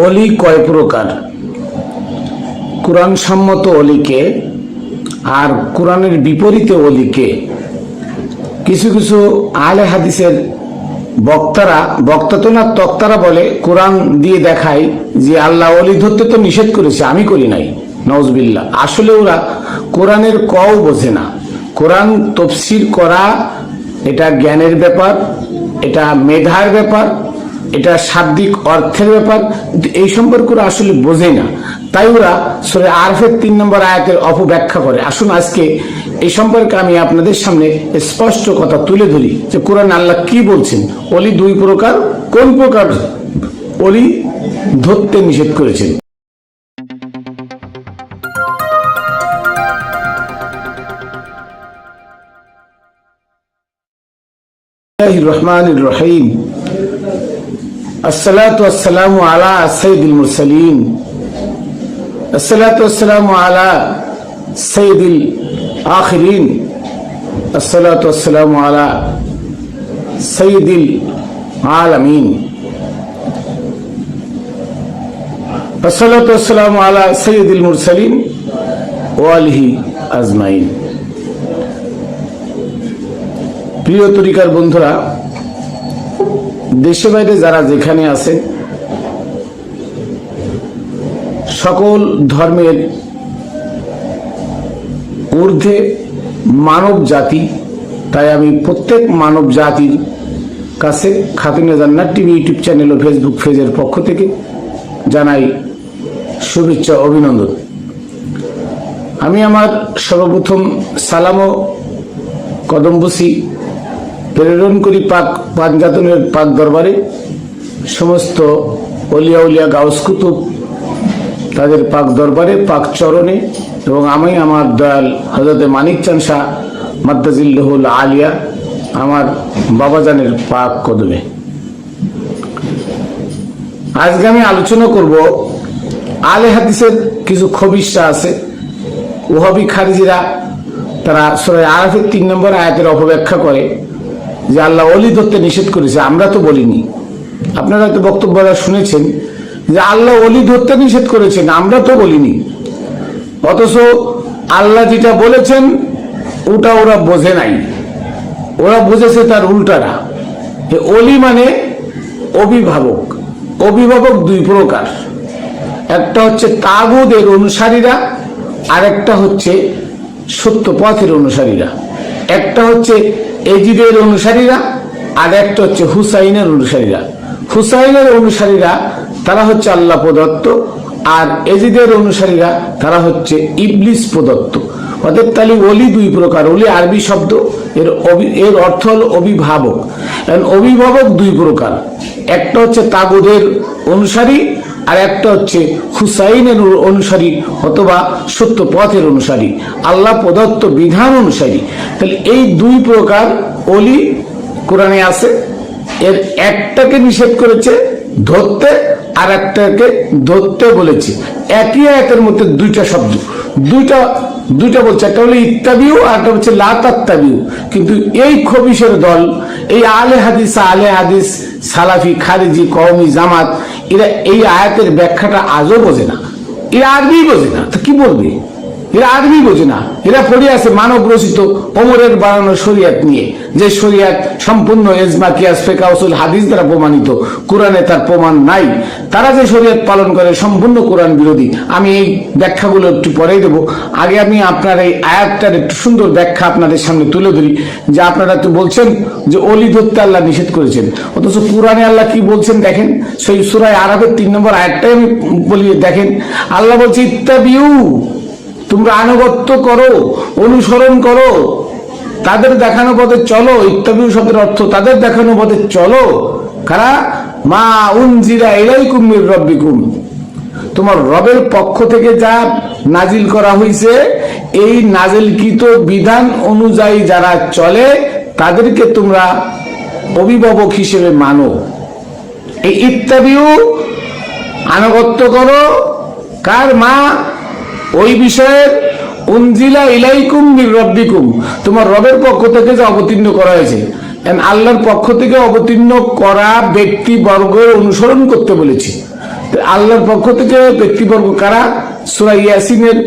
অলি কয় প্রকার? কোরআন সম্মত অলিকে আর কোরআনের বিপরীতে অলিকে কিছু কিছু আহলে হাদিসের বক্তা তো না তক্তারা বলে, কোরআন দিয়ে দেখায় যে আল্লাহ অলি ধরতে তো নিষেধ করেছে, আমি করি নাই, নওজবিল্লাহ। আসলে ওরা কোরআনের কও বোঝে না। কোরআন তফসির করা এটা জ্ঞানের ব্যাপার, এটা মেধার ব্যাপার, এটা শাব্দিক অর্থের ব্যাপার, এই সম্পর্কে ওরা আসলে বোঝে না। তাই ওরা সূরা আরফের 3 নম্বর আয়াতের অপব্যাখ্যা করে। আসুন আজকে এই সম্পর্কে আমি আপনাদের সামনে স্পষ্ট কথা তুলে ধরি যে কোরআন আল্লাহ কি বলছেন। অলি 2 প্রকার, কোন প্রকার অলি ধরতে নিষেধ করেছেন। রহমানির রহিম। আসসালাতু ওয়াসসালামু আলা সাইয়্যিদিল মুরসালিন, আসসালাতু ওয়াসসালামু আলা সাইয়্যিদিল আখিরিন, আসসালাতু ওয়াসসালামু আলা সাইয়্যিদিল আলামিন, আসসালাতু ওয়াসসালামু আলা সাইয়্যিদিল মুরসালিন ওয়া আলিহি আজমাইন। প্রিয় তরিকার বন্ধুরা, দেশে বাইরে যারা যেখানে আছে, সকল ধর্মের ঊর্ধ্বে মানব জাতি, তাই আমি প্রত্যেক মানব জাতির কাছে খাতুনে জান্নাত টিভি ইউটিউব চ্যানেল ও ফেসবুক পেজের পক্ষ থেকে জানাই শুভেচ্ছা অভিনন্দন। আমি আমার সর্বপ্রথম সালাম ও কদমবুসি প্রেরণ করি পাক পাঞ্জাতনের পাক দরবারে, সমস্ত অলিয়া উলিয়া গাউস কুতুব তাদের পাক দরবারে, পাক চরণে, এবং আমি আমার দয়াল হযরতে মানিক চাঁদ শাহ মাদ্দাজিল্লাহুল আলিয়া আমার বাবাজানের পাক কদমে। আজকে আমি আলোচনা করব আহলে হাদিসের কিছু খবিশরা আছে, ওহাবি খারিজিরা। তারা সূরা আরাফের 3 নম্বর আয়াতের অপব্যাখ্যা করে যে আল্লাহ অলি ধরতে নিষেধ করেছে। আমরা তো বলিনি, আপনারা তো বক্তব্যরা শুনেছেন যে আল্লাহ অলি ধরতে নিষেধ করেছেন, আমরা তো বলিনি। অথচ আল্লাহ যেটা বলেছেন ওটা ওরা বোঝে নাই, ওরা বুঝেছে তার উল্টাটা। অলি মানে অভিভাবক। অভিভাবক 2 প্রকার, একটা হচ্ছে তাগুদের অনুসারীরা, আর একটা হচ্ছে সত্য পথের অনুসারীরা। একটা হচ্ছে এজিদের অনুসারীরা, আর একটা হচ্ছে হুসাইনের অনুসারীরা। হুসাইনের অনুসারীরা তারা হচ্ছে আল্লাহ প্রদত্ত, আর এজিদের অনুসারীরা তারা হচ্ছে ইবলিস প্রদত্ত। অতএব তাহলে অলি 2 প্রকার। অলি আরবি শব্দ, এর অর্থ হল অভিভাবক। অভিভাবক 2 প্রকার, একটা হচ্ছে তাগুদের অনুসারী, আর একটা হচ্ছে হুসাইনের অনুসারী অথবা সত্য পথের অনুসারী, আল্লাহ প্রদত্ত বিধান অনুসারী। তাহলে এই 2 প্রকার অলি কোরআনে আছে। এর একটাকে নিষেধ করেছে ধরতে, আর একটাকে ধরতে বলেছে। একই আয়াতের মধ্যে 2টা শব্দ, দুইটা বলছে, একটা হলো ইত্তাবিউ আর একটা হচ্ছে লা তাত্তাবিউ। কিন্তু এই খবিশের দল, এই আহলে হাদিস সালাফি খারিজি কওমি জামাত, এরা এই আয়াতের ব্যাখ্যাটা আজও বোঝে না। এরা আরবি বোঝে না, তো কি বলবে? এরা আরবি বোঝে না। এরা পড়ে আছে মানব রচিত ওমরের বানানো শরিয়াত নিয়ে, যে শরিয়াত সম্পূর্ণ ইজমা কিয়াস ফিকহ উসুল হাদিস দ্বারা প্রমাণিত, কোরআনে তার প্রমাণ নাই। তারা যে শরিয়াত পালন করে সম্পূর্ণ কোরআন বিরোধী। আমি এই ব্যাখ্যাগুলো একটু পরেই দেবো। আগে আমি আপনার এই আয়াতটার একটু সুন্দর ব্যাখ্যা আপনাদের সামনে তুলে ধরি। যে আপনারা তো বলছেন যে অলি ধরতে আল্লাহ নিষেধ করেছেন, অথচ কোরআনে আল্লাহ কি বলছেন দেখেন। সেই সূরা আরাফের 3 নম্বর আয়াতটাই আমি বলি, দেখেন আল্লাহ বলছে ইত্তাবিউ, তোমরা আনুগত্য করো, অনুসরণ করো, তাদের দেখানো পথে চলো। ইত্তাবিউ শব্দের অর্থ তাদের দেখানো পথে চলো। কারা? মা উনজিলা ইলাইকুম মির রাব্বিকুম, তোমার রবের পক্ষ থেকে যা নাজিল করা হয়েছে, এই নাজিলকৃত বিধান অনুযায়ী যারা চলে তাদেরকে তোমরা অভিভাবক হিসেবে মানো। এই ইত্তাবিউ আনুগত্য করো কার? মা ওই বিষয়ের উনজিলা ইলাইকুম মির রাব্বিকুম, তোমার রবের পক্ষ থেকে যা অবতীর্ণ করা হয়েছে। আল্লাহর পক্ষ থেকে অবতীর্ণ করা ব্যক্তি বর্গের অনুসরণ করতে বলেছি। আল্লাহর পক্ষ থেকে ব্যক্তিবর্গ কারা? সূরা ইয়াসিনের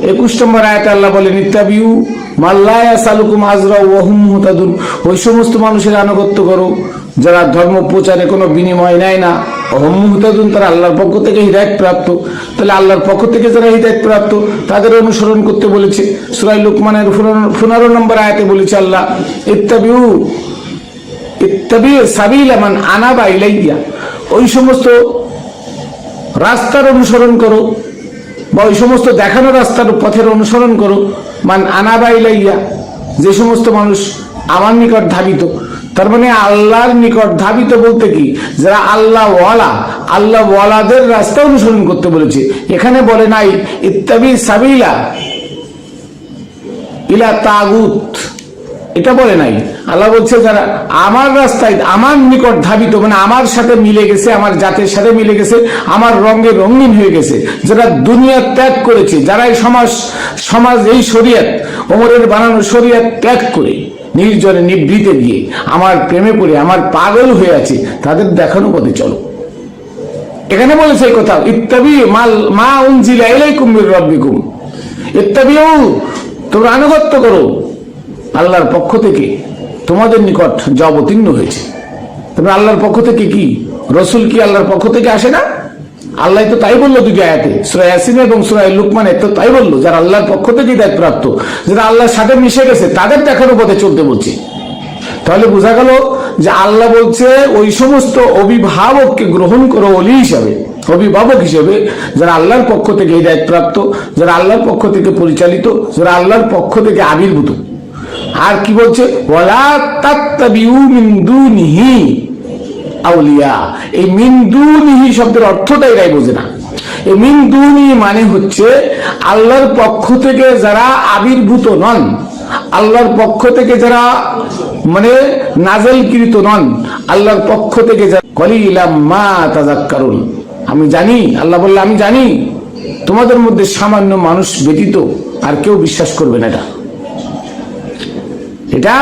21 নম্বর আয়াতে আল্লাহ বলেন, ইত্তাবিউ মাল্লা ইয়াসালুকুম আজরা ওয়া হুম মুহতাদুন। ওই সমস্ত মানুষের আনুগত্য করো যারা ধর্ম প্রচারে কোনো বিনিময় নেয় না। হুম মুহতাদুন, তারা আল্লাহর পক্ষ থেকে হিদায়াত প্রাপ্ত। তাহলে আল্লাহর পক্ষ থেকে যারা হিদায়াত প্রাপ্ত তাদের অনুসরণ করতে বলেছে। সূরা লুকমানের 15 নম্বর আয়াতে বলেছে আল্লাহ, ইত্তাবিউ সাবিলা মান আনাবা ইলাইয়া। ওই সমস্ত রাস্তার অনুসরণ করো বা ওই সমস্ত দেখানো রাস্তার পথের অনুসরণ করো, মান আনাবা ইলাইয়া, যে সমস্ত মানুষ আমার নিকট ধাবিত। তার মানে আল্লাহর নিকট ধাবিত বলতে কি, যারা আল্লাহ ওয়ালাদের রাস্তা অনুসরণ করতে বলেছে। এখানে বলে নাই ইত্তাবি সাবিলা ইলা তাগুত, এটা বলে নাই। আল্লাহ বলছে যারা আমার রাস্তায় আমার নিকট ধাবিত, মানে আমার সাথে মিলে গেছে, আমার জাতের সাথে মিলে গেছে, আমার রঙে রঙিন হয়ে গেছে, যারা দুনিয়া ত্যাগ করেছে, যারা এই সমাজ এই শরিয়ত, ওমরের বানানো শরিয়ত ত্যাগ করে নির্জনে নিভৃতে গিয়ে আমার প্রেমে পড়ে আমার পাগল হয়ে আছে, তাদের দেখানো পথে চলো। এখানে বলেছে এই কথা, ইত্তাবি মা উনজিলা ইলাইকুম মির রাব্বিকুম, ইত্তাবিউ, তোমরা আনুগত্য করো আল্লাহর পক্ষ থেকে তোমাদের নিকট যা অবতীর্ণ হয়েছে। তবে আল্লাহর পক্ষ থেকে কি রসুল কি আল্লাহর পক্ষ থেকে আসে না? আল্লাহ তো তাই বললো দুটি আয়াতে, সূরা ইয়াসিন এবং সূরা লুকমানে তো তাই বললো, যারা আল্লাহর পক্ষ থেকে দায়িত্ব প্রাপ্ত, যারা আল্লাহর সাথে মিশে গেছে তাদের দেখানো পথে চলতে বলছে। তাহলে বোঝা গেল যে আল্লাহ বলছে ওই সমস্ত অভিভাবককে গ্রহণ করো ওলি হিসাবে, অভিভাবক হিসেবে, যারা আল্লাহর পক্ষ থেকে দায়িত্ব প্রাপ্ত, যারা আল্লাহর পক্ষ থেকে পরিচালিত, যারা আল্লাহর পক্ষ থেকে আবির্ভূত। আর কি বলছে, ওয়ালা তাত্তাবিউ মিন দুনিহি আউলিয়া। এই মিন দুনিহি শব্দের অর্থটাই এরাই বোঝে না। এই মিন দুনিহি মানে হচ্ছে আল্লাহর পক্ষ থেকে যারা আবির্ভূত নন, আল্লাহর পক্ষ থেকে যারা মানে নাযিলকৃত নন, আল্লাহর পক্ষ থেকে যারা কলিলাম মা তাযাক্কারুন। আমি জানি, আল্লাহ বললে আমি জানি তোমাদের মধ্যে সামান্য মানুষ ব্যতীত আর কেউ বিশ্বাস করবে না। এটা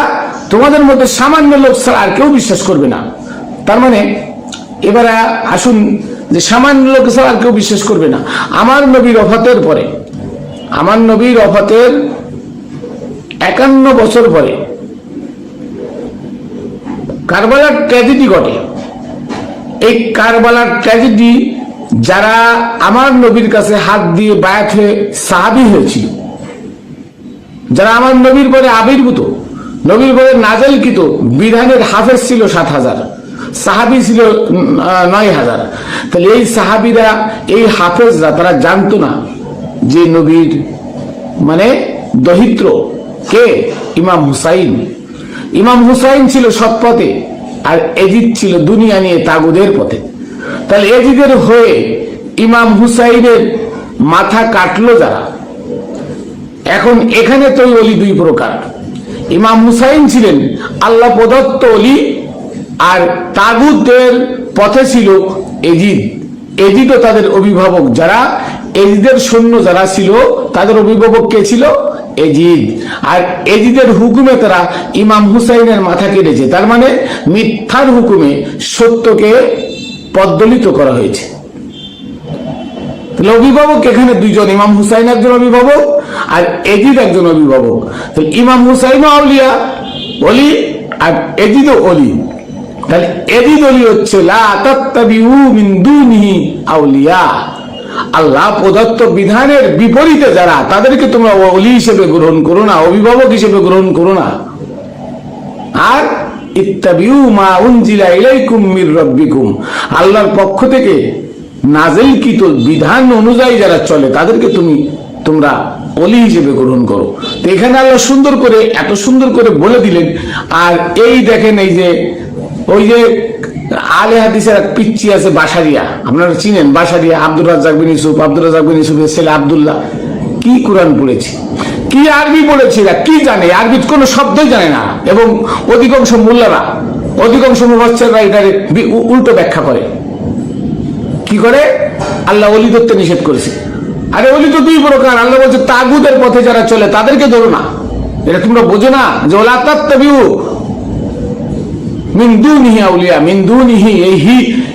তোমাদের মধ্যে সামান্য লোক ছাড়া আর কেউ বিশ্বাস করবে না। তার মানে এবারে আসুন যে সামান্য লোক ছাড়া আর কেউ বিশ্বাস করবে না। আমার নবীর ওফাতের পরে, আমার নবীর ওফাতের 51 বছর পরে কারবালার ট্র্যাজেডি ঘটে। এই কারবালার ট্র্যাজেডি যারা আমার নবীর কাছে হাত দিয়ে বায়াত হয়ে সাহাবী হয়েছিল, যারা আমার নবীর পরে আবির্ভূত, নবীর পরে নাযিলকৃত বিধানের হাফেজ ছিল 7000, সাহাবী ছিল 9000। তাহলে এই সাহাবীরা, এই হাফেজরা, তারা জানতো না যে নবীর মানে দহিত্র কে? ইমাম হুসাইন। ইমাম হুসাইন ছিল সৎ পথে, আর এজিদ ছিল দুনিয়া নিয়ে তাগুদের পথে। তাহলে এজিদের হয়ে ইমাম হুসাইনের মাথা কাটলো যারা। এখন এখানে তো ওলি দুই প্রকার। ইমাম হুসাইন ছিলেন আল্লাহ প্রদত্ত ওলি, আর তাগুতের পথে ছিল এজিদ। এজিদও তাদের অভিভাবক, যারা এজিদের সৈন্য যারা ছিল তাদের অভিভাবক কে ছিল? এজিদ। আর এজিদের হুকুমে তারা ইমাম হুসাইনের মাথা কেটেছে। তার মানে মিথ্যার হুকুমে সত্যকে পদদলিত করা হয়েছে। তাহলে অভিভাবক এখানে দুইজন, ইমাম হুসাইন একজন অভিভাবক আর এজিদ একজন অভিভাবক। তো ইমাম হুসাইন আউলিয়া ওলি আর এজিদও ওলি। তাহলে এজিদ ওলি হচ্ছে লা তাত্তাবিউ মিন দুনিহি আউলিয়া, আল্লাহ প্রদত্ত বিধানের বিপরীতে যারা, তাদেরকে তোমরা ওলি হিসেবে গ্রহণ করো না, অভিভাবক হিসেবে গ্রহণ করো না। আর ইত্তাবিউ মা উনজিলা ইলাইকুম মির রাব্বিকুম, আল্লাহর পক্ষ থেকে নাযিলকৃত বিধান অনুযায়ী যারা চলে তাদেরকে তোমরা ওলি হিসেবে গ্রহণ করো। তো এখানে আল্লাহ সুন্দর করে, এত সুন্দর করে বলে দিলেন। আর এই দেখেন, এই যে ওই যে আলে হাদিসের এক পিচ্চি আছে বাসারিয়া, আপনারা চিনেন বাসারিয়া, আব্দুর রাজ্জাক বিন ইউসুফের ছেলে আব্দুল্লাহ। কি কোরআন পড়েছে, কি আরবি পড়েছে, এরা কি জানে? আরবির কোনো শব্দই জানে না। এবং অধিকাংশ মোল্লারা, অধিকাংশ মুফাসসিররা এটার উল্টো ব্যাখ্যা করে। কি করে? আল্লাহ ওলি ধরতে নিষেধ করেছে। আরে ওলি তো দুই প্রকার। আল্লাহ বলছে তাগুতের পথে যারা চলে তাদেরকে ধরো না। এটা তোমরা বোঝো না যে ওলা তাত্তাবিউ মিন দুনিহি আউলিয়া, মিন দুনিহি,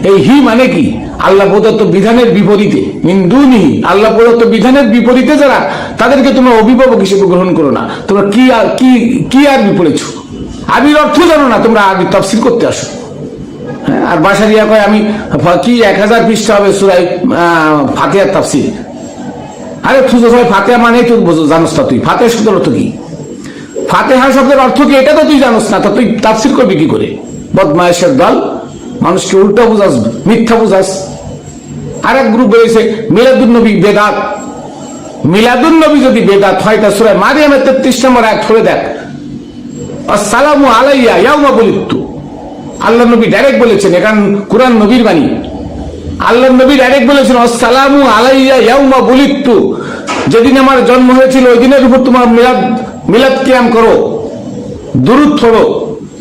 এই হি মানে কি? আল্লাহ প্রদত্ত বিধানের বিপরীতে, মিন দুনিহি, আল্লাহ প্রদত্ত বিধানের বিপরীতে যারা, তাদেরকে তোমরা অভিভাবক হিসেবে গ্রহণ করো না। তোমরা কি আরবি পড়েছো? আরবির অর্থ জানো না, তোমরা আরবি তাফসীর করতে আসো। আর বাসারিয়া কয় আমি কি 1000 পৃষ্ঠা হবে সূরা ফাতিহার তাফসীর। আরে তুই সবাই ফাতিহা মানে তুই জানোস না? তুই ফাতিহা শব্দের অর্থ কি? ফাতিহা শব্দের অর্থ কি এটা তো তুই জানোস না, তা তুই তাফসীর করবি কি করে? বদমায়েশের দল, মানুষকে উল্টা বুঝাস, মিথ্যা বুঝাস। আর এক গ্রুপ রয়েছে মিলাদুন নবী বেদাত। মিলাদুন নবী যদি বেদাত হয় তা সূরা মারিয়ামের 33 নম্বর আয়াত পড়ে দেখ, আসসালামু আলাইয়া ইয়াউমা বুলিদতু। আল্লাহ নবী ডাইরেক্ট বলেছেন, এখান কুরআন নবীর বাণী। আল্লাহ নবী ডাইরেক্ট বলেছেন আসসালামু আলাইয়া ইয়াউমা বুলিদতু, যেদিন আমার জন্ম হয়েছিল ওই দিনের উপর তোমার মিলাদ কিয়াম করো, দুরূদ পড়ো,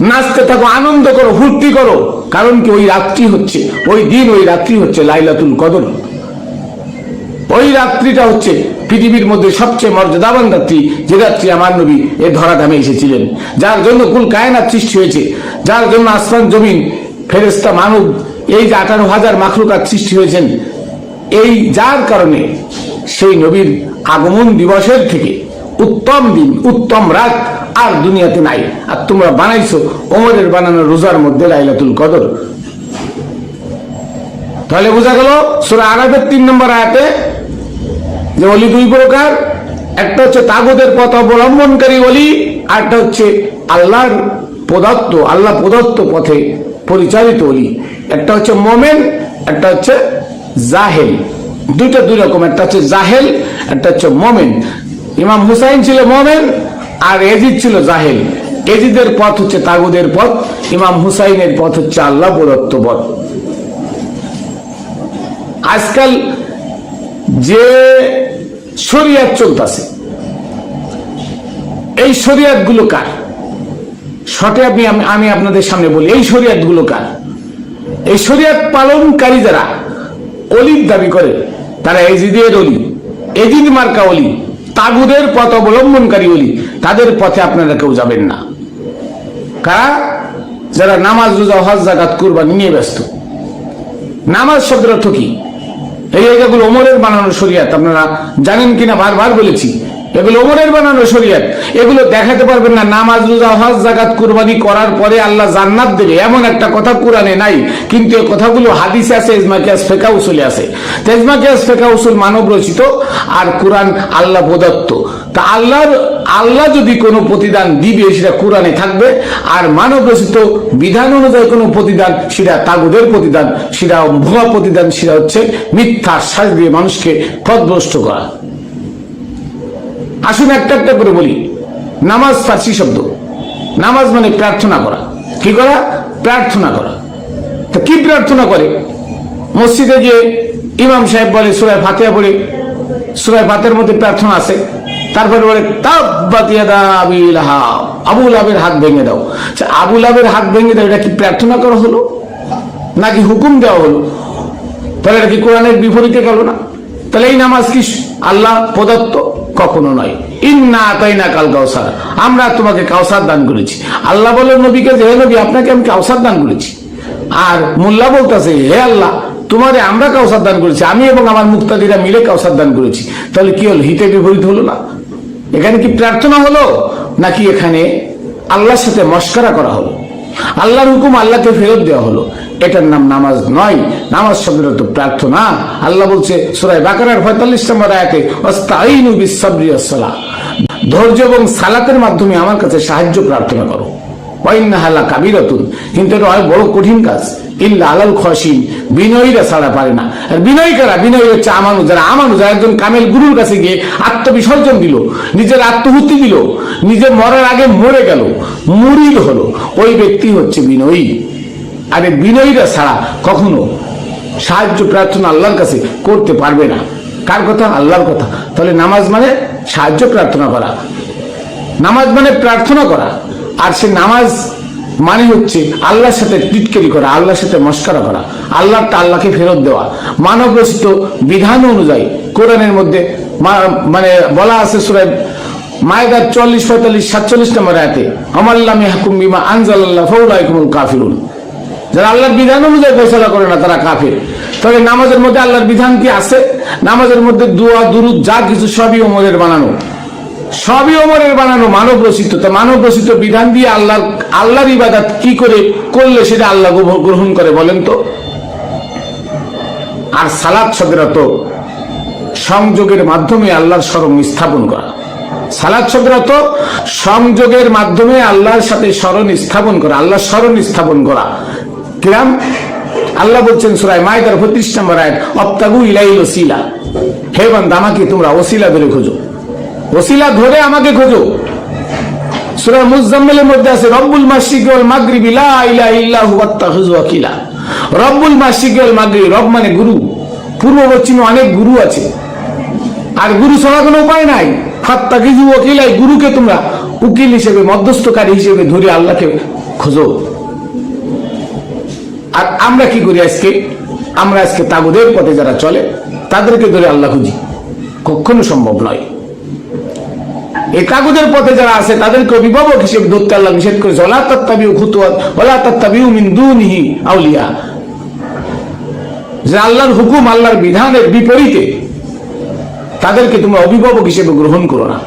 নাচতে থাকো, আনন্দ করো, ফুর্তি করো। কারণ কি ওই রাত্রি হচ্ছে, ওই দিন, ওই রাত্রি হচ্ছে লাইলাতুল কদর। ওই রাত্রিটা হচ্ছে পৃথিবীর মধ্যে সবচেয়ে মর্যাদাবান রাত্রি, যে রাত্রি আমার নবী এ ধরাধামে এসেছিলেন, যার জন্য কুল কায়নাত সৃষ্টি হয়েছে, যার জন্য আসমান জমিন ফেরেশতা মানব এই যে 18,000 মাখলুকাত সৃষ্টি হয়েছেন, এই যার কারণে সেই নবীর আগমন দিবসের থেকে উত্তম দিন, উত্তম রাত আর দুনিয়াতে নাই। আর তোমরা বানাইছো ওমরের বানানো রোজার মধ্যে লাইলাতুল কদর। তাহলে বোঝা গেল সূরা আরাফের 3 নম্বর আয়াতে যে ওলি দুই প্রকার, একটা হচ্ছে তাগুতের পথ অবলম্বনকারী ওলি, আর একটা হচ্ছে আল্লাহ প্রদত্ত পথে পরিচালিত ওলি। একটা হচ্ছে মোমেন, একটা হচ্ছে জাহেল। দুইটা দুই রকম, একটা হচ্ছে জাহেল, একটা হচ্ছে মোমেন। ইমাম হুসাইন ছিল মোমেন আর এজিদ ছিল জাহেল। এজিদের পথ হচ্ছে তাগুদের পথ, ইমাম হুসাইনের পথ হচ্ছে আল্লাহ প্রদত্ত পথ। আজকাল যে শরিয়াত চলতেছে, এই শরিয়াত গুলো কার? শর্টে আমি আপনাদের সামনে বলি, এই শরিয়াত গুলো কার? এই শরিয়াত পালনকারী যারা অলির দাবি করে, তারা এজিদের অলি, এজিদ মার্কা অলি, তাগুদের পথ অবলম্বনকারী অলি, তাদের পথে আপনারা কেউ যাবেন না। কারা? যারা নামাজ, রোজা, হজ, যাকাত, কুরবানি নিয়ে ব্যস্ত। নামাজ শব্দের অর্থ কি? এগুলো ওমরের বানানো শরিয়াত, আপনারা জানেন কিনা বারবার বলেছি, এগুলো ওমরের বানানো শরিয়াত। এগুলো দেখাতে পারবেন না নামাজ, রোজা, হজ, যাকাত, কুরবানি করার পরে আল্লাহ জান্নাত দেবে, এমন একটা কথা কোরআনে নাই। কিন্তু এই কথাগুলো হাদিসে আছে, ইজমা কিয়াস ফিকহ উসুলে আছে। ইজমা কিয়াস ফিকহ উসুল মানব রচিত, আর কোরআন আল্লাহ প্রদত্ত। তা আল্লাহ যদি কোনো প্রতিদান দিবে সেটা কোরআনে থাকবে, আর মানব রচিত বিধান অনুযায়ী কোনো প্রতিদান সেটা তাগুদের প্রতিদান, সেটা ভুয়া প্রতিদান, সেটা হচ্ছে মিথ্যা শ্বাস দিয়ে মানুষকে পথভ্রষ্ট করা। আসুন একটা একটা করে বলি। নামাজ ফার্সি শব্দ, নামাজ মানে প্রার্থনা করা। কি করা? প্রার্থনা করা। তা কি প্রার্থনা করে? মসজিদে গিয়ে ইমাম সাহেব বলে সূরা ফাতিহা পড়ে, সূরা ফাতিহার মধ্যে প্রার্থনা আছে, তারপরে বলে তাব্বাত ইয়াদা আবি লাহাব, আবু লাহাবের হাত ভেঙে দাও। আবু লাহাবের হাত ভেঙে দাও, এটা কি প্রার্থনা করা হলো নাকি হুকুম দেওয়া হলো? তাহলে এটা কি কোরআনের বিপরীতে গেল না? তাহলে এই নামাজ কি আল্লাহ প্রদত্ত? কখনো নয়। ইন্না আতাইনা কাল কাউসার, আমরা তোমাকে কাউসার দান করেছি। আল্লাহ বলেন নবীকে যে হে নবী, আপনাকে আমি কাউসার দান করেছি। আর মোল্লা বলতেছে হে আল্লাহ, তোমারে আমরা কাউসার দান করেছি, আমি এবং আমার মুক্তাদিরা মিলে কাউসার দান করেছি। তাহলে কি হলো? হিতে বিপরীত হলো না? এখানে কি প্রার্থনা হলো নাকি এখানে আল্লাহর সাথে মস্করা করা হলো? আল্লাহর হুকুম আল্লাহকে ফেরত দেওয়া হলো। এটার নাম নামাজ নয়। নামাজ শব্দের অর্থ প্রার্থনা। আল্লাহ বলছে সূরা বাকারার 45 নম্বর আয়াতে, ওয়াস্তাঈনু বিস-সাবরি ওয়াস-সালাহ, ধৈর্য এবং সালাতের মাধ্যমে আমার কাছে সাহায্য প্রার্থনা করো। ওয়া ইন্নাহা লাকাবীরাতুন, কিন্তু এটা হয় বড় কঠিন কাজ। ইল্লা আলাল খাশিন, বিনয়ীরা ছাড়া পারে না। আর বিনয়ী কারা? বিনয়ী হচ্ছে আমানু, যারা একজন কামেল গুরুর কাছে গিয়ে আত্মবিসর্জন দিল, নিজের আত্মহুতি দিল, নিজে মরার আগে মরে গেল, মুরিদ হলো, ওই ব্যক্তি হচ্ছে বিনয়ী। আরে বিনয়ীরা ছাড়া কখনো সাহায্য প্রার্থনা আল্লাহর কাছে করতে পারবে না। কার কথা? আল্লাহর কথা। তাহলে নামাজ মানে সাহায্য প্রার্থনা করা, নামাজ মানে প্রার্থনা করা। আর সে নামাজ মানে হচ্ছে আল্লাহর সাথে টিটকারি করা, আল্লাহর সাথে মস্করা করা, আল্লাহটা আল্লাহকে ফেরত দেওয়া। মানব রচিত বিধান অনুযায়ী কোরআনের মধ্যে মানে বলা আছে সূরা মায়দার 44, 45, 47 নম্বর আয়াতে, আমাল্লাম ইয়াহকুম বিমা আনজালাল্লাহ ফাউলাইকুমুল কাফিরুন। যারা আল্লাহর বিধান অনুযায়ী ফয়সালা করে না তারা কাফের। তবে নামাজের মধ্যে আল্লাহর বিধান কি আছে? নামাজের মধ্যে দোয়া দুরুদ যা কিছু সবই ওমরের বানানো, সবই ওমরের বানানো, মানব রচিত। তা মানব রচিত বিধান দিয়ে আল্লাহর ইবাদত কি করে করলে সেটা আল্লাহ গ্রহণ করে বলেন তো? আর সালাত শব্দের অর্থ সংযোগের মাধ্যমে আল্লাহর স্মরণ স্থাপন করা। সালাত শব্দের অর্থ সংযোগের মাধ্যমে আল্লাহর সাথে স্মরণ স্থাপন করা, আল্লাহর স্মরণ স্থাপন করা। কিরাম আল্লাহ বলছেন সূরা মাইদার 35 নম্বর আয়াত, অবতাগু ইলাইল ওসিলা, হে বান্দা আমাকে তোমরা ওসিলা ধরে খোঁজো, ওসিলা ধরে আমাকে খোঁজো। সূরা মুজাম্মিলের মধ্যে আছে রব্বুল মাশরিকি ওয়াল মাগরিবি লা ইলাহা ইল্লা হুয়া তাখিযু ওয়াকিলা। রব্বুল মাশরিকি ওয়াল মাগরিবি, রব মানে গুরু, পূর্ব পশ্চিমে অনেক গুরু আছে, আর গুরু ছাড়া কোনো উপায় নাই। ফাত্তাখিযু ওয়াকিলা, গুরুকে তোমরা উকিল হিসেবে, মধ্যস্থকারী হিসেবে ধরে আল্লাহকে খোঁজো। আর আমরা কি করি আজকে? আমরা আজকে তাগুদের পথে যারা চলে তাদেরকে ধরে আল্লাহ খুঁজি, কখনো সম্ভব নয়। এই তাগুদের পথে যারা আছে তাদেরকে অভিভাবক হিসেবে ধরতে আল্লাহ নিষেধ করেছে, ওয়ালা তাত্তাবিউ খুতুওয়াত ওয়ালা তাত্তাবিউ মিন দুনিহি আউলিয়া, যে আল্লাহর হুকুম আল্লাহর বিধানের বিপরীতে তাদেরকে তোমরা অভিভাবক হিসেবে গ্রহণ করো না।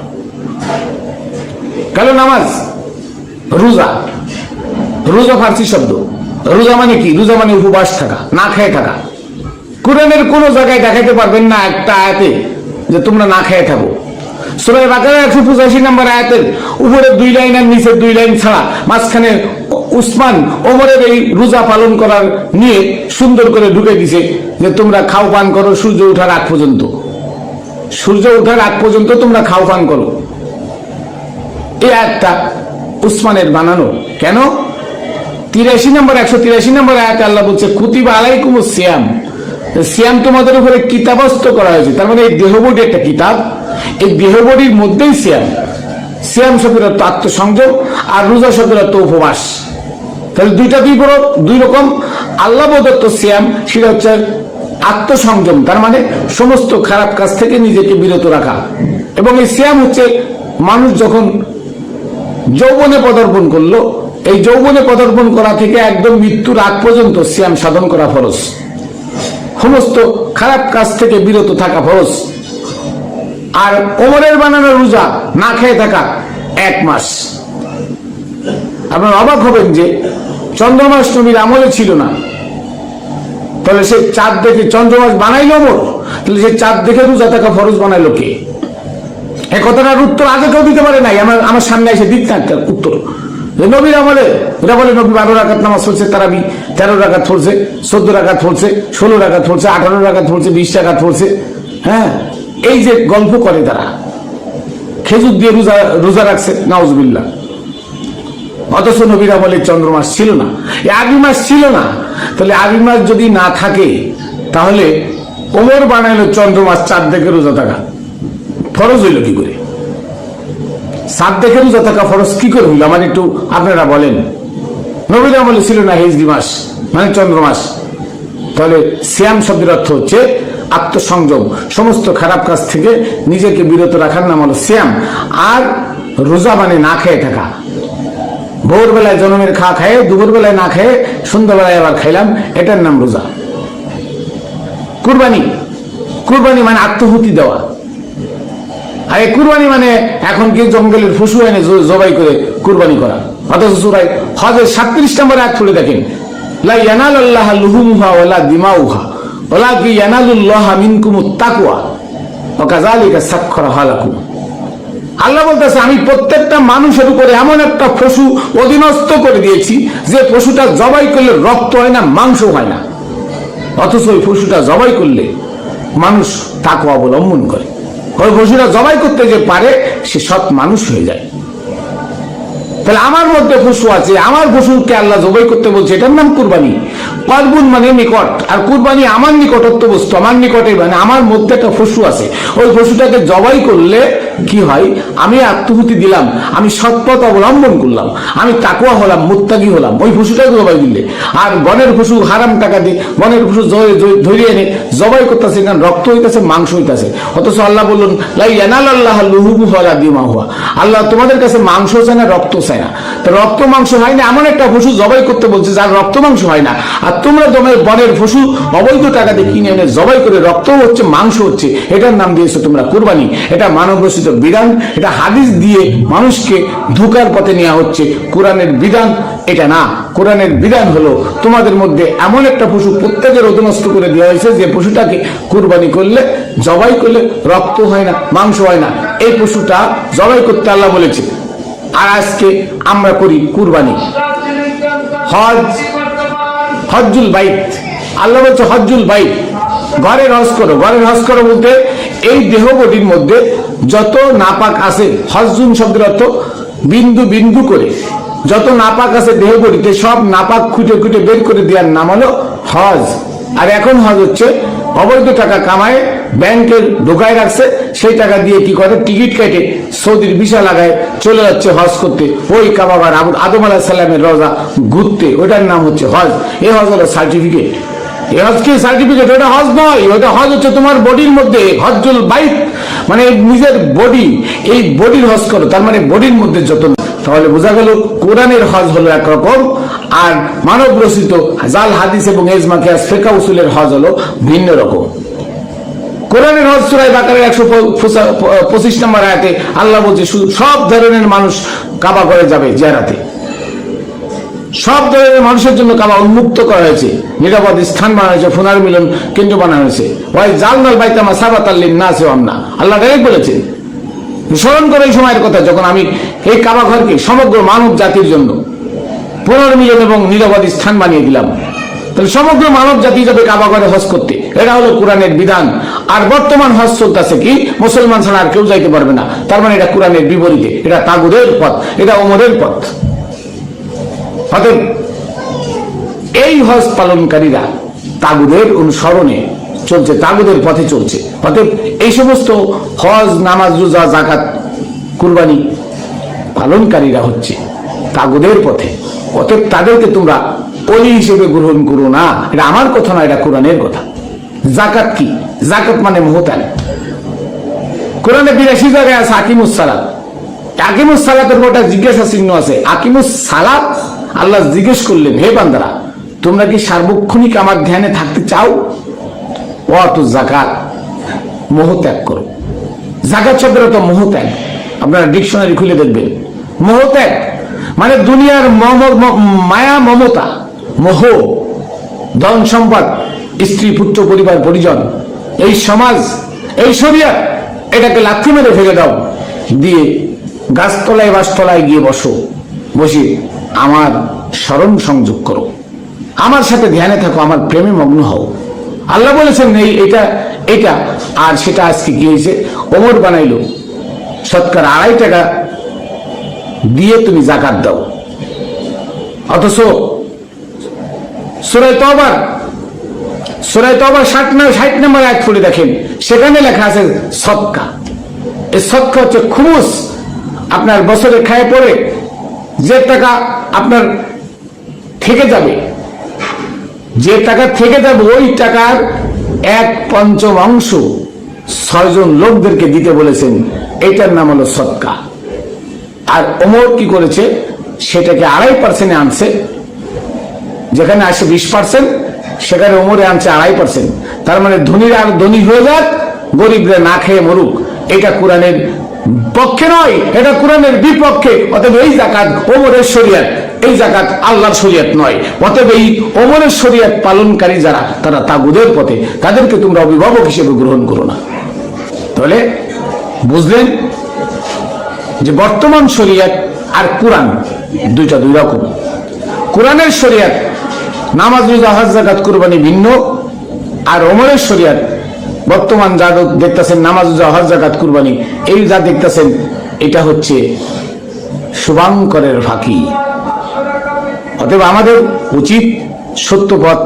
কালো নামাজ, রোজা, রোজা ফার্সি শব্দ। রোজা মানে কি? রোজা মানে উপবাস থাকা, না খেয়ে থাকা। কোরআনের কোন জায়গায় দেখাতে পারবেন না একটা আয়াতে যে তোমরা না খেয়ে থাকো। সূরা বাকারা 185 নম্বর আয়াতের উপরে 2 লাইন আর নিচে 2 লাইন ছাড়া মাঝখানে উসমান ওমরের এই রোজা পালন করার নিয়ে সুন্দর করে ঢুকে দিছে যে তোমরা খাও পান করো সূর্য ওঠার আগ পর্যন্ত, সূর্য ওঠার আগ পর্যন্ত তোমরা খাও পান করো। এই আয়াতটা উসমানের বানানো। কেন? 183 নম্বর আয়াতে আল্লাহ বলছে কুতিবা আলাইকুমুস সিয়াম, সিয়াম তোমাদের উপরে কিতাবস্থ করা হয়েছে। তার মানে এই দেহবডি একটা কিতাব, এই দেহবডির মধ্যেই সিয়াম। সিয়াম শব্দের অর্থ আত্মসংযম, আর রোজা শব্দের অর্থ উপবাস। তাহলে দুই রকম আল্লাহ প্রদত্ত সিয়াম, সেটা হচ্ছে আত্মসংযম, তার মানে সমস্ত খারাপ কাজ থেকে নিজেকে বিরত রাখা। এবং এই সিয়াম হচ্ছে মানুষ যখন যৌবনে পদার্পণ করলো, এই যৌবনে পদার্পণ করা থেকে একদম মৃত্যুর আগ পর্যন্ত সিয়াম সাধন করা ফরজ, সমস্ত খারাপ কাজ থেকে বিরত থাকা ফরজ। আর ওমরের বানানো রোজা না খেয়ে থাকা 1 মাস। আপনারা অবাক হবেন যে চন্দ্রমাস নবীর আমলে ছিল না, তাহলে সে চাঁদ দেখে চন্দ্রমাস বানাইল ওমর, তাহলে সে চাঁদ দেখে রোজা থাকা ফরজ বানাইলো কে? এই কথাটার উত্তর আগে কেউ দিতে পারে নাই। আমার সামনে এসে দিক না একটা উত্তর। নবীর আমলে এটা বলে নবী 12 রাকাত নামাজ পড়ছে, তারাবি 13 রাকাত পড়ছে, 14 রাকাত পড়ছে, 16 রাকাত পড়ছে, 18 রাকাত পড়ছে, 20 রাকাত পড়ছে। হ্যাঁ, এই যে গল্প করে তারা, খেজুর দিয়ে রোজা রাখছে, নাউজুবিল্লাহ। অথচ নবীর আমলে চন্দ্রমাস ছিল না, এই আরবি মাস ছিল না। তাহলে আরবি মাস যদি না থাকে তাহলে ওমর বানাইলো চন্দ্রমাস চাঁদ দেখে রোজা থাকা ফরজ হইল কি করে? চাঁদ দেখে রোজা থাকা ফরজ কি করে হইল? আমার একটু আপনারা বলেন। নবীর আমলে ছিল না হিজরি মাস মানে চন্দ্রমাস। তাহলে সিয়াম শব্দের অর্থ হচ্ছে আত্মসংযম, সমস্ত খারাপ কাজ থেকে নিজেকে বিরত রাখার নাম হলো সিয়াম। আর রোজা মানে না খেয়ে থাকা, ভোরবেলায় জনমের খায়ে, দুপুরবেলায় না খেয়ে, সন্ধ্যাবেলায় আবার খাইলাম, এটার নাম রোজা। কুরবানি, কুরবানি মানে আত্মহুতি দেওয়া। আর এই কুরবানি মানে এখন কি জঙ্গলের পশু এনে জবাই করে কুরবানি করা। অথচ সূরা হজের 37 নম্বর আয়াত খুলে দেখেন, লা ইয়ানালুল্লাহা লুহুমুহা ওয়ালা দিমাউহা ওয়ালাকিন ইয়ানালুল্লাহা মিনকুমুত তাকওয়া ওয়া কাযালিকা সাখখারাহা লাকুম। আল্লাহ বলতেছে আমি প্রত্যেকটা মানুষের উপরে এমন একটা পশু অধীনস্থ করে দিয়েছি যে পশুটা জবাই করলে রক্ত হয় না, মাংস হয় না। অথচ ওই পশুটা জবাই করলে মানুষ তাকওয়া অবলম্বন করে। ওই পশুটা জবাই করতে যে পারে সে সৎ মানুষ হয়ে যায়। তাহলে আমার মধ্যে পশু আছে, আমার পশুকে আল্লাহ জবাই করতে বলছে, এটার নাম কুরবানি। কর্বুন মানে নিকট, আর কুরবানি আমার নিকটত্ব বস্তু, আমার নিকটে, মানে আমার মধ্যে একটা পশু আছে। ওই পশুটাকে জবাই করলে কি হয়? আমি আত্মহুতি দিলাম, আমি সৎপথ অবলম্বন করলাম, আমি তাকওয়া হলাম, মুত্তাকি হলাম ওই পশুটাকে জবাই দিলে। আর বনের পশু হারাম টাকা দিয়ে বনের পশু ধরিয়ে এনে জবাই করতেছে, কারণ রক্ত হইতেছে, মাংস হইতেছে। অথচ আল্লাহ বললেন লা ইয়ানালুল্লাহা লুহুমুহা ওয়ালা দিমাউহা, আল্লাহ তোমাদের কাছে মাংস চায় না, রক্ত চায়। চায় না। তো রক্ত মাংস হয় না এমন একটা পশু জবাই করতে বলছে যার রক্ত মাংস হয় না, আর তোমরা তোমার বনের পশু অবৈধ টাকাতে কিনে এনে জবাই করে রক্ত হচ্ছে মাংস হচ্ছে, এটার নাম দিয়েছো তোমরা কুরবানি। এটা মানব রচিত বিধান, এটা হাদিস দিয়ে মানুষকে ধোঁকার পথে নেওয়া হচ্ছে। কোরআনের বিধান এটা না। কোরআনের বিধান হলো তোমাদের মধ্যে এমন একটা পশু প্রত্যেকের অধীনস্থ করে দেওয়া হয়েছে যে পশুটাকে কুরবানি করলে, জবাই করলে রক্ত হয় না, মাংস হয় না, এই পশুটা জবাই করতে আল্লাহ বলেছে। আর আজকে আমরা করি কুরবানি। হজ্জুল বাইত, আল্লাহ বলছে হজ্জুল বাইত, ঘরের হজ করো। ঘরের হজ করো বলতে এই দেহ বডির মধ্যে যত নাপাক আছে, হজ্জুন শব্দের অর্থ বিন্দু বিন্দু করে যত নাপাক আছে দেহ বডিতে সব নাপাক খুঁটে খুঁটে বের করে দেওয়ার নাম হলো হজ। আর এখন হজ হচ্ছে অবৈধ টাকা কামায় ব্যাংকের ঢোকায় রাখছে, সেই টাকা দিয়ে কি করে টিকিট কেটে সৌদির ভিসা লাগায় চলে যাচ্ছে হজ করতে, ওই কাবাবার আদম আলাইহিস সালামের রওজা ঘুরতে। ওটার নাম হচ্ছে হজ। এই হজ হলো সার্টিফিকেট। এই হজ কি সার্টিফিকেট? ওটা হজ নয়, ওটা হজ হচ্ছে তোমার বডির মধ্যে হজ্জুল বাইত, মানে নিজের বডি, এই বডির হজ করো, তার মানে বডির মধ্যে যত। তাহলে বোঝা গেল কোরআনের হজ হলো একরকম, আর মানব রচিত জাল হাদিস এবং ইজমা কিয়াস ফিকহ উসুলের হজ হলো ভিন্ন রকম। কোরআনের হজ সূরা বাকারার 125 নম্বর আয়াতে আল্লাহ বলছে সব ধরনের মানুষ কাবা করে যাবে জিয়ারাতে। সব ধরনের মানুষের জন্য কাবা উন্মুক্ত করা হয়েছে, নিরাপদ স্থান বানানো হয়েছে, পুনর্মিলন কেন্দ্র বানানো হয়েছে। ওয়াই জালনাল বাইতা মাসাবাতাল লিন-নাসি ওয়া আমনা, আল্লাহ ডাইরেক্ট বলেছেন। স্মরণ করে এই সময়ের কথা যখন আমি এই কাবা ঘরকে সমগ্র মানব জাতির জন্য পুনর্মিলন এবং নিরাপদ স্থান বানিয়ে দিলাম। তাহলে সমগ্র মানব জাতি যাবে কাবা ঘরে হজ করতে, এটা হলো কোরআনের বিধান। আর বর্তমান হজ চলতেছে কি মুসলমান ছাড়া আর কেউ যাইতে পারবে না, তার মানে এটা কোরআনের বিপরীতে, এটা তাগুদের পথ, এটা ওমরের পথ। অতএব এই হজ পালনকারীরা তাগুদের অনুসরণে চলছে, তাগুদের পথে চলছে। অতএব এই সমস্ত হজ, নামাজ, রোজা, যাকাত, কুরবানি পালনকারীরা হচ্ছে তাগুদের পথে। অতএব তাদেরকে তোমরা ওলি হিসেবে গ্রহণ করো না। এটা আমার কথা না, এটা কোরআনের কথা। যাকাত কি? যাকাত মানে মুহতান। কোরআনে 82 জায়গায় আছে আকিমুস সালাত। আকিমুস সালাতের গোটা জিজ্ঞাসা চিহ্ন আছে। আকিমুস সালাত, আল্লাহ জিজ্ঞেস করলেন, হে বান্দারা তোমরা কি সার্বক্ষণিক আমার ধ্যানে থাকতে চাও? ওয়াতু যাকাত, মোহ ত্যাগ করো। যাকাত শব্দের অর্থ মোহ ত্যাগ। আপনারা ডিকশনারি খুলে দেখবেন, মোহ ত্যাগ মানে দুনিয়ার মায়া, মমতা, মোহ, ধন সম্পদ, স্ত্রী, পুত্র, পরিবার, পরিজন, এই সমাজ, এই শরিয়ত, এটাকে লাথি মেরে ফেলে দাও, দিয়ে গাছতলায় বাসতলায় গিয়ে বসো, বসে আমার স্মরণ সংযোগ করো, আমার সাথে ধ্যানে থাকো, আমার প্রেমে মগ্ন হও। আল্লাহ বলেছেন এই এটা এটা। আর সেটা আজকে কি হয়েছে, ওমর বানাইলো শতকরা 2.5 টাকা দিয়ে তুমি যাকাত দাও। অথচ সূরা তওবার 60 নম্বর আয়াত পড়ে দেখেন, সেখানে লেখা আছে সদকা। এই সদকা হচ্ছে খুমুস। আপনার বছরে খায় পড়ে যে টাকা আপনার থেকে যাবে, যে টাকা থেকে যাবে ওই টাকার 1/5 অংশ 6 জন লোকদেরকে দিতে বলেছেন, এটার নাম হলো সদকা। আর ওমর কি করেছে, সেটাকে 2.5% আনছে। যেখানে আসে 20%, সেখানে ওমরে আনছে 2.5%। তার মানে ধনীরা আর ধনী হয়ে যাক, গরিবরা না খেয়ে মরুক। এটা কোরআনের পক্ষে নয়, এটা কোরআনের বিপক্ষে। অতএব এই যাকাত ওমরের শরিয়ত, এই যাকাত আল্লাহর শরিয়ত নয়। অতএব এই ওমরের শরিয়ত পালনকারী যারা, তারা তাগুদের পথে, তাদেরকে তোমরা অভিভাবক হিসেবে গ্রহণ করো না। তাহলে বুঝলেন যে বর্তমান শরিয়ত আর কোরআন দুইটা দুই রকম। কোরআনের শরিয়ত নামাজ, রোজা, হজ, যাকাত, কুরবানি ভিন্ন। আর ওমরের শরিয়ত বর্তমান যা দেখতেছেন, নামাজ, রোজা, হজ, যাকাত, কুরবানি, এই যা দেখতেছেন, এটা হচ্ছে শুভাঙ্করের ফাঁকি। অতএব আমাদের উচিত সত্য পথ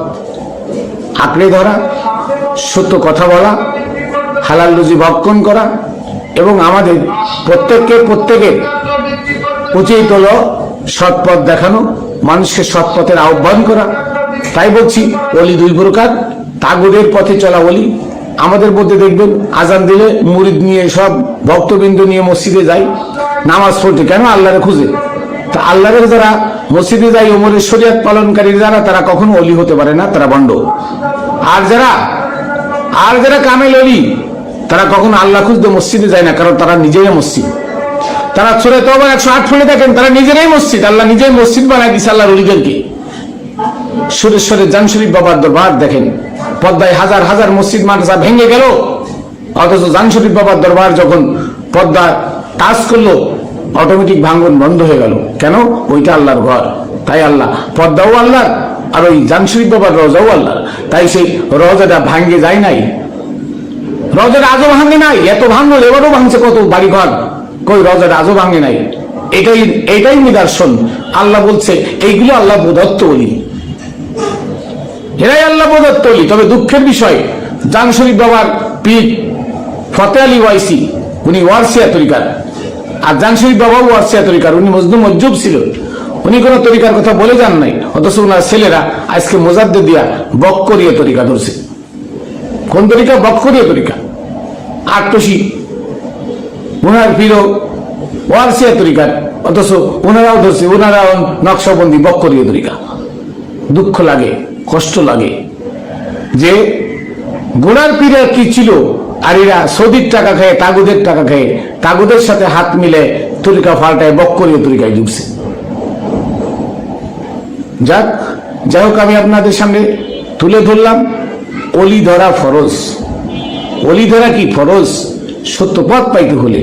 আঁকড়ে ধরা, সত্য কথা বলা, হালাল রুজি ভক্ষণ করা, এবং আমাদের প্রত্যেকের উচিত হলো সৎ পথ দেখানো, মানুষকে সৎ পথের আহ্বান করা। তাই বলছি ওলি 2 প্রকার। তাগুদের পথে চলা ওলি। আমাদের মধ্যে দেখবেন আজান দিলে মুরিদ নিয়ে, সব ভক্তবৃন্দ নিয়ে মসজিদে যায় নামাজ পড়তে। কেন? আল্লাহরে খুঁজে। তা আল্লাহর যারা মসজিদে যায় ওমরের শরিয়ত পালনকারী যারা, তারা কখনো অলি হতে পারে না, তারা ভণ্ড। আর যারা কামেল অলি, তারা কখনো আল্লাহ খুঁজতে মসজিদে যায় না, কারণ তারা নিজেরাই মসজিদ। তারা সূরা তওবা 108 পড়ে দেখেন, তারা নিজেরাই মসজিদ। আল্লাহ নিজেই মসজিদ বানায় দিচ্ছে আল্লাহর অলিদেরকে। সুরেশ্বরের জান শরীফ বাবার দরবার দেখেন, পদ্মায় হাজার হাজার মসজিদ মাদ্রাসা ভেঙে গেল, অথচ জান শরীফ বাবার দরবার যখন পদ্মা টাচ করলো, অটোমেটিক ভাঙ্গন বন্ধ হয়ে গেল। কেন? ওইটা আল্লাহর ঘর। তাই আল্লাহ পদ্মাও আল্লাহর, আর ওই জান শরীফ বাবার রওজাও আল্লাহর। তাই সেই রওজাটা ভাঙ্গে যায় নাই, রওজাটা আজও ভাঙে নাই। এত ভাঙল, এবারও ভাঙছে কত বাড়িঘর, কই রওজাটা আজও ভাঙে নাই। এটাই নিদর্শন। আল্লাহ বলছে এইগুলো আল্লাহ প্রদত্ত অলি, এরাই আল্লাহ প্রদত্ত অলি। তবে দুঃখের বিষয়, জান শরীফ বাবার পীর ফতে আলী ওয়াইসি, উনি ওয়ারসিয়া তরিকার, আর জান শরীফ বাবাও ওয়ারসিয়া তরিকার। উনি মজলুম মজ্জুব ছিল, উনি কোন তরিকার কথা বলে যান নাই, অথচ ওনার ছেলেরা আজকে মোজাদ্দেদ দিয়া বক্করিয়া তরিকা ধরছে। কোন তরিকা? বক্করিয়া তরিকা। আটটসি ওনার পীরও ওয়ারসিয়া তরিকার, অথচ ওনারাও ধরছে, ওনারাও নকশবন্দি বক্করিয়া তরিকা। দুঃখ লাগে, কষ্ট লাগে যে গোড়ার পীরের কি ছিল, আর এরা সৌদির টাকা খায়, তাগুদের টাকা খায়, তাগুদের সাথে হাত মিলে তরিকা ফাল্টায় বক্করিয়া তরিকায় ঢুকছে। যাই হোক, আমি আপনাদের সামনে তুলে ধরলাম অলি ধরা ফরজ। অলি ধরা কি ফরজ? সত্য পথ পাইতে হলে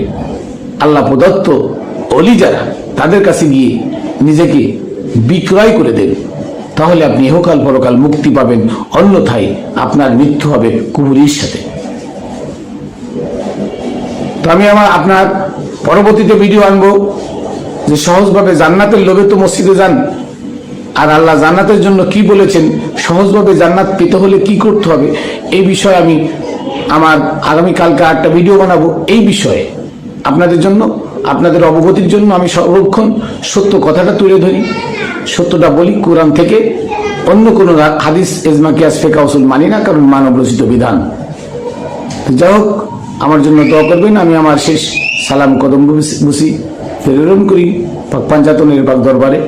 আল্লাহ প্রদত্ত অলি যারা, তাদের কাছে গিয়ে নিজেকে বিক্রয় করে দেন, তাহলে আপনি ইহকাল পরকাল মুক্তি পাবেন। অন্যথায় আপনার মৃত্যু হবে কুবুরির সাথে। তো আমি আপনার পরবর্তীতে ভিডিও আনবো যে সহজভাবে জান্নাতের লোভে তো মসজিদে যান, আর আল্লাহ জান্নাতের জন্য কি বলেছেন, সহজভাবে জান্নাত পেতে হলে কি করতে হবে, এই বিষয়ে আমি আমার আগামীকালকে একটা ভিডিও বানাবো। এই বিষয়ে আপনাদের জন্য, আপনাদের অবগতির জন্য আমি সর্বক্ষণ সত্য কথাটা তুলে ধরি, সত্যটা বলি কোরআন থেকে। অন্য কোনো হাদিস, ইজমা, কিয়াস, ফিকহ, উসুল মানি না, কারণ মানব রচিত বিধান। যাই হোক, আমার জন্য দোয়া করবেন। আমি আমার শেষ সালাম কদম বুসি প্রেরণ করি পাক পাঞ্জাতনের পাক দরবারে,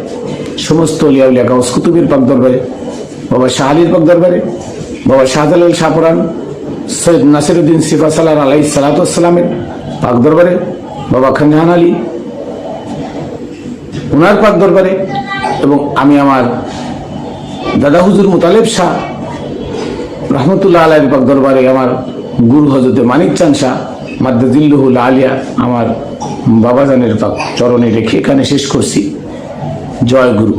সমস্ত আউলিয়া উলিয়া গাউস কুতুবের পাক দরবারে, বাবা শাহ আলীর পাক দরবারে, বাবা শাহজালাল শাহপুরান সৈয়দ নাসিরউদ্দিন সিফা সালার আলাইহিস সালাতু ওয়াস সালামের পাক দরবারে, বাবা খানজাহান আলী ওনার পাক দরবারে, এবং আমি আমার দাদা হুজুর মুতালেব শাহ রহমতুল্লাহ আলাইহির পাক দরবারে, আমার গুরু হযরতে মানিক চাঁদ শাহ মাদ্দাজিল্লুহুল আলিয়া, আমার বাবাজানের পাক চরণে রেখে এখানে শেষ করছি। জয় গুরু।